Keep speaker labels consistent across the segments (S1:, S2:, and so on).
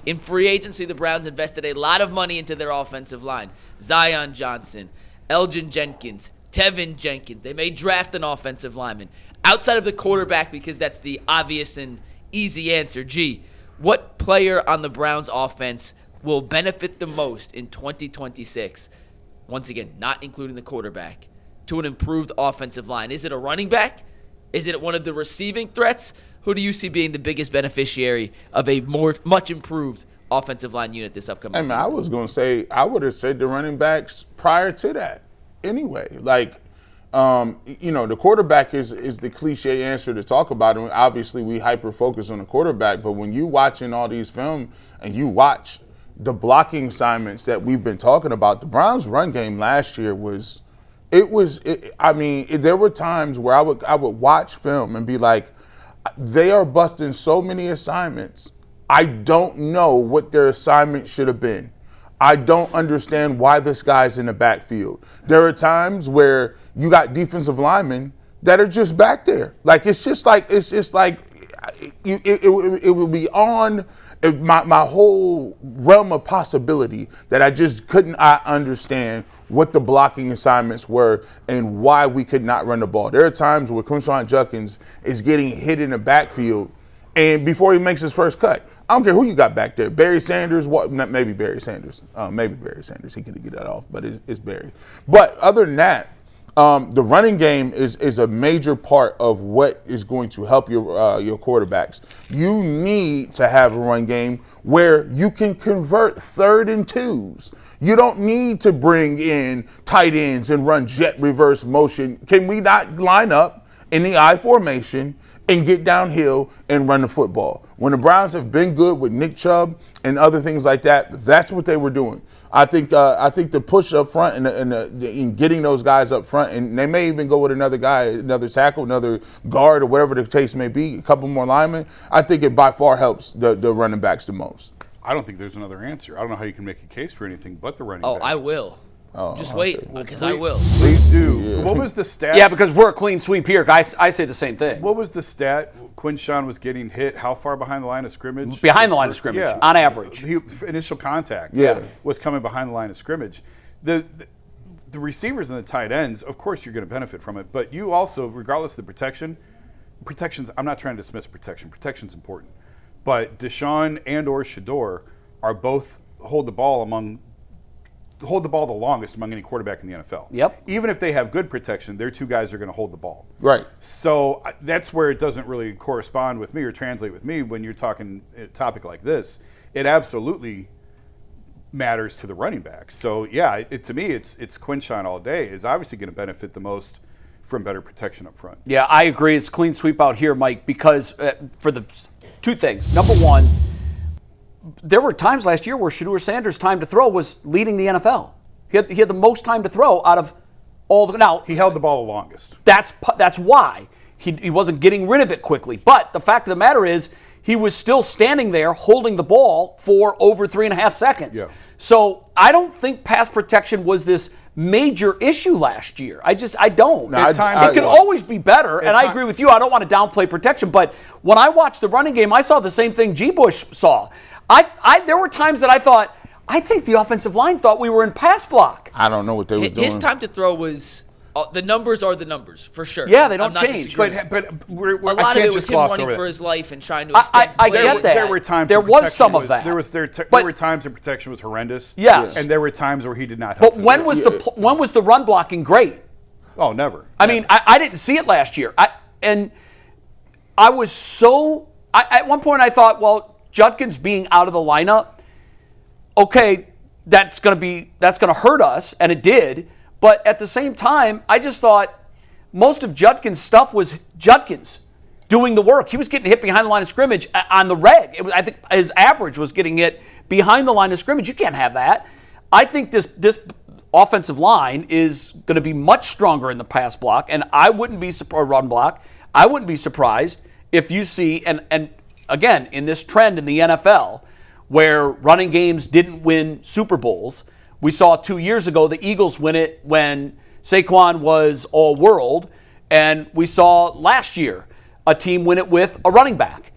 S1: In free agency, the Browns invested a lot of money into their offensive line. Zion Johnson, Elgin Jenkins, Tevin Jenkins. They may draft an offensive lineman. Outside of the quarterback, because that's the obvious and easy answer, what player on the Browns offense will benefit the most in 2026? Once again, not including the quarterback, to an improved offensive line. Is it a running back? Is it one of the receiving threats? Who do you see being the biggest beneficiary of a much improved offensive line unit this upcoming season?
S2: I was going to say, I would have said the running backs prior to that anyway. The quarterback is the cliche answer to talk about. And obviously, we hyper-focus on the quarterback. But when you watching all these film and you watch the blocking assignments that we've been talking about, the Browns' run game last year there were times where I would watch film and be like, they are busting so many assignments. I don't know what their assignment should have been. I don't understand why this guy's in the backfield. There are times where you got defensive linemen that are just back there. It would be on my whole realm of possibility that I just couldn't understand what the blocking assignments were and why we could not run the ball. There are times where Quinshon Judkins is getting hit in the backfield, and before he makes his first cut, I don't care who you got back there. Barry Sanders, maybe Barry Sanders. He could get that off, but it's Barry. But other than that, the running game is a major part of what is going to help your quarterbacks. You need to have a run game where you can convert 3rd and 2s. You don't need to bring in tight ends and run jet reverse motion. Can we not line up in the I formation and get downhill and run the football? When the Browns have been good with Nick Chubb and other things like that, that's what they were doing. I think the push up front and getting those guys up front, and they may even go with another guy, another tackle, another guard, or whatever the case may be, a couple more linemen. I think it by far helps the running backs the most.
S3: I don't think there's another answer. I don't know how you can make a case for anything but the running back.
S1: I will. Just wait, because I will.
S3: Please do. Yeah. What was the stat?
S4: Yeah, because we're a clean sweep here. I say the same thing.
S3: What was the stat? Quinshon was getting hit how far behind the line of scrimmage?
S4: Behind the line of scrimmage, on average.
S3: Initial contact was coming behind the line of scrimmage. The receivers and the tight ends, of course you're going to benefit from it, but you also, regardless of the protections, I'm not trying to dismiss protection. Protection's important. But Deshaun and or Shador are both hold the ball the longest among any quarterback in the NFL.
S4: Yep.
S3: Even if they have good protection, their two guys are going to hold the ball.
S2: Right.
S3: So that's where it doesn't really correspond with me or translate with me when you're talking a topic like this. It absolutely matters to the running back. So, yeah, to me, it's Quinshon all day is obviously going to benefit the most from better protection up front.
S4: Yeah, I agree. It's clean sweep out here, Mike, because for the two things. Number one, there were times last year where Shedeur Sanders' time to throw was leading the NFL. He had the most time to throw out of all the. Now
S3: he held the ball the longest.
S4: That's why he wasn't getting rid of it quickly. But the fact of the matter is, he was still standing there holding the ball for over 3.5 seconds.
S3: Yeah.
S4: So I don't think pass protection was this major issue last year. I don't.
S3: No,
S4: it can always be better, and I agree with you. I don't want to downplay protection, but when I watched the running game, I saw the same thing G. Bush saw. There were times that I thought, I think the offensive line thought we were in pass block.
S2: I don't know what they were doing.
S1: His time to throw was the numbers are the numbers for sure.
S4: Yeah, they don't change.
S1: But a lot of it was him running for his life and trying to extend.
S4: I get that.
S3: There were times
S4: there was some of that.
S3: There were times the protection was horrendous.
S4: Yes,
S3: and there were times where he did not help.
S4: But when was the run blocking great?
S3: Oh, never.
S4: I mean, I didn't see it last year. At one point I thought, well, Judkins being out of the lineup, okay, that's going to hurt us, and it did. But at the same time, I just thought most of Judkins' stuff was Judkins doing the work. He was getting hit behind the line of scrimmage on the reg. I think his average was getting hit behind the line of scrimmage. You can't have that. I think this offensive line is going to be much stronger in the pass block, and I wouldn't be run block. I wouldn't be surprised if you see and again in this trend in the NFL where running games didn't win Super Bowls. We saw 2 years ago the Eagles win it when Saquon was all-world, and we saw last year a team win it with a running back.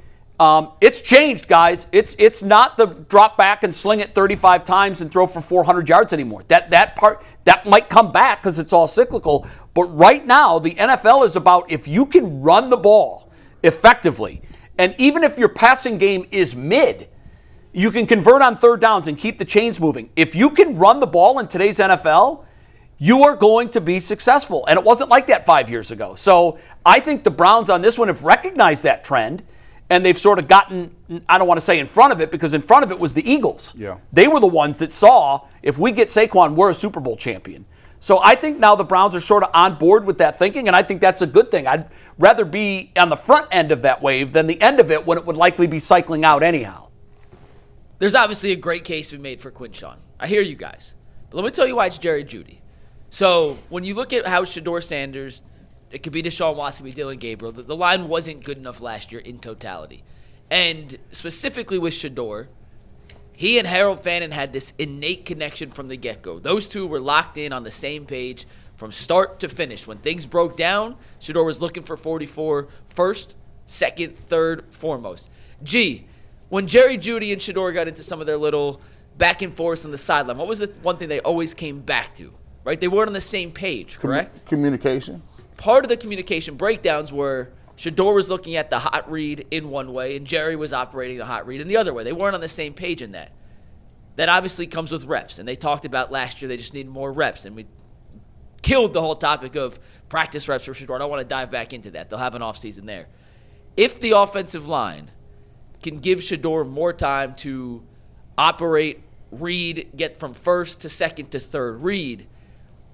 S4: It's changed, guys. It's not the drop back and sling it 35 times and throw for 400 yards anymore. That part might come back because it's all cyclical. But right now, the NFL is about if you can run the ball effectively, and even if your passing game is mid, you can convert on third downs and keep the chains moving. If you can run the ball in today's NFL, you are going to be successful. And it wasn't like that 5 years ago. So I think the Browns on this one have recognized that trend, and they've sort of gotten, I don't want to say in front of it, because in front of it was the Eagles.
S3: Yeah.
S4: They were the ones that saw, if we get Saquon, we're a Super Bowl champion. So I think now the Browns are sort of on board with that thinking, and I think that's a good thing. I'd rather be on the front end of that wave than the end of it when it would likely be cycling out anyhow.
S1: There's obviously a great case to be made for Quinshon. I hear you guys. But let me tell you why it's Jerry Jeudy. So when you look at how Shedeur Sanders, it could be Deshaun Watson, it could be Dylan Gabriel, the line wasn't good enough last year in totality. And specifically with Shedeur, he and Harold Fannin had this innate connection from the get-go. Those two were locked in on the same page from start to finish. When things broke down, Shedeur was looking for 44 first, second, third, foremost. When Jerry Jeudy and Shedeur got into some of their little back and forth on the sideline, what was the one thing they always came back to? Right? They weren't on the same page, correct?
S2: Communication. Part
S1: of the communication breakdowns were Shedeur was looking at the hot read in one way, and Jerry was operating the hot read in the other way. They weren't on the same page in that. That obviously comes with reps, and they talked about last year they just need more reps, and we killed the whole topic of practice reps for Shedeur. I don't want to dive back into that. They'll have an offseason there. If the offensive line can give Shedeur more time to operate, read, get from first to second to third read,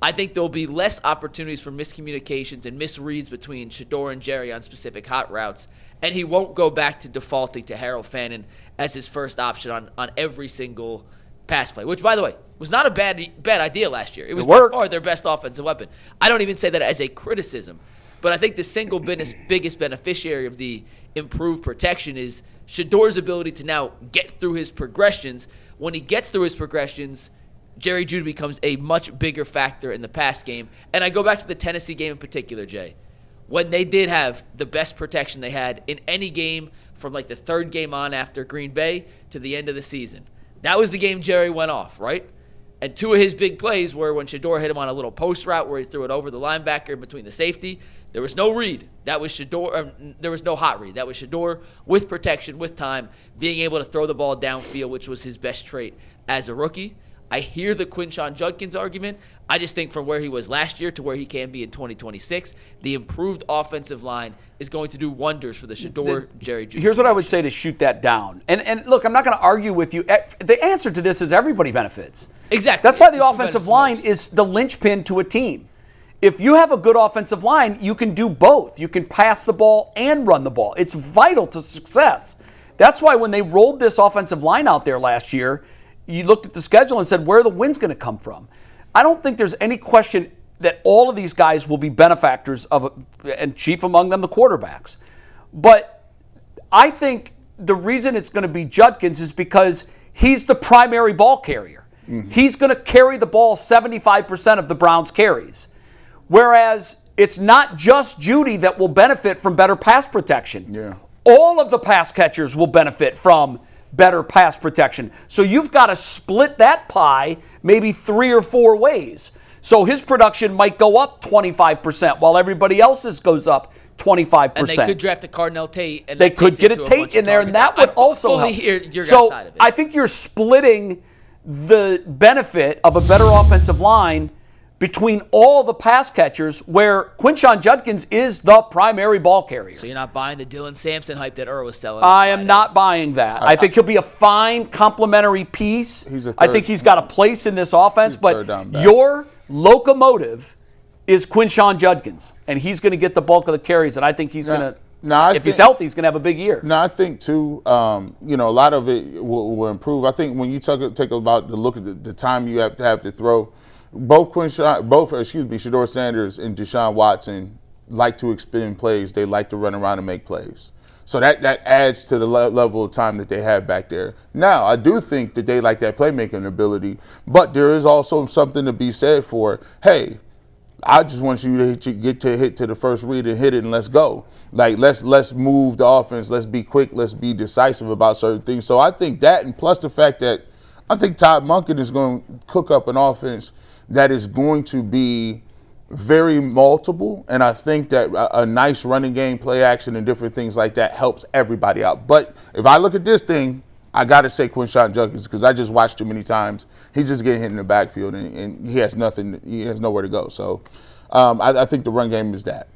S1: I think there'll be less opportunities for miscommunications and misreads between Shedeur and Jerry on specific hot routes, and he won't go back to defaulting to Harold Fannin as his first option on every single pass play, which, by the way, was not a bad idea last year. It was by far their best offensive weapon. I don't even say that as a criticism, but I think the single biggest beneficiary of the improved protection is Shedeur's ability to now get through his progressions. When he gets through his progressions, Jerry Jeudy becomes a much bigger factor in the pass game. And I go back to the Tennessee game in particular, Jay. When they did have the best protection they had in any game from like the third game on after Green Bay to the end of the season. That was the game Jerry went off, right? And two of his big plays were when Shedeur hit him on a little post route where he threw it over the linebacker in between the safety. There was no read. That was Shedeur. There was no hot read. That was Shedeur with protection, with time, being able to throw the ball downfield, which was his best trait as a rookie. I hear the Quinshon Judkins argument. I just think from where he was last year to where he can be in 2026, the improved offensive line is going to do wonders for the Shedeur, Jerry Jeudy.
S4: Here's what I would say to shoot that down. And look, I'm not going to argue with you. The answer to this is everybody benefits.
S1: Exactly.
S4: That's why the offensive line is the linchpin to a team. If you have a good offensive line, you can do both. You can pass the ball and run the ball. It's vital to success. That's why when they rolled this offensive line out there last year, you looked at the schedule and said, where are the wins going to come from? I don't think there's any question that all of these guys will be benefactors of, and chief among them, the quarterbacks. But I think the reason it's going to be Judkins is because he's the primary ball carrier. Mm-hmm. He's going to carry the ball 75% of the Browns' carries. Whereas it's not just Jeudy that will benefit from better pass protection.
S2: Yeah.
S4: All of the pass catchers will benefit from better pass protection. So you've got to split that pie maybe 3 or 4 ways. So his production might go up 25% while everybody else's goes up 25%.
S1: And they could draft a Cardinal Tate. And
S4: they could get a Tate in there, and that would also help.
S1: Hear your
S4: so
S1: side of it.
S4: I think you're splitting the benefit of a better offensive line between all the pass catchers, where Quinshon Judkins is the primary ball carrier.
S1: So you're not buying the Dylan Sampson hype that Earl was selling?
S4: I am not buying that. I think he'll be a fine complementary piece. I think he's got a place in this offense, but your locomotive is Quinshon Judkins, and he's going to get the bulk of the carries, and I think he's going to, if he's healthy, he's going to have a big year.
S2: No, I think, too, a lot of it will improve. I think when you take about the look at the time you have to throw, Shedeur Sanders and Deshaun Watson like to expend plays. They like to run around and make plays. So that adds to the level of time that they have back there. Now, I do think that they like that playmaking ability, but there is also something to be said for, hey, I just want you to get to the first read and hit it and let's go. Like let's move the offense. Let's be quick. Let's be decisive about certain things. So I think that, and plus the fact that I think Todd Monken is going to cook up an offense that is going to be very multiple, and I think that a nice running game, play action, and different things like that helps everybody out. But if I look at this thing, I got to say Quinshon Judkins, because I just watched too many times. He's just getting hit in the backfield, and he has nothing. He has nowhere to go. So I think the run game is that.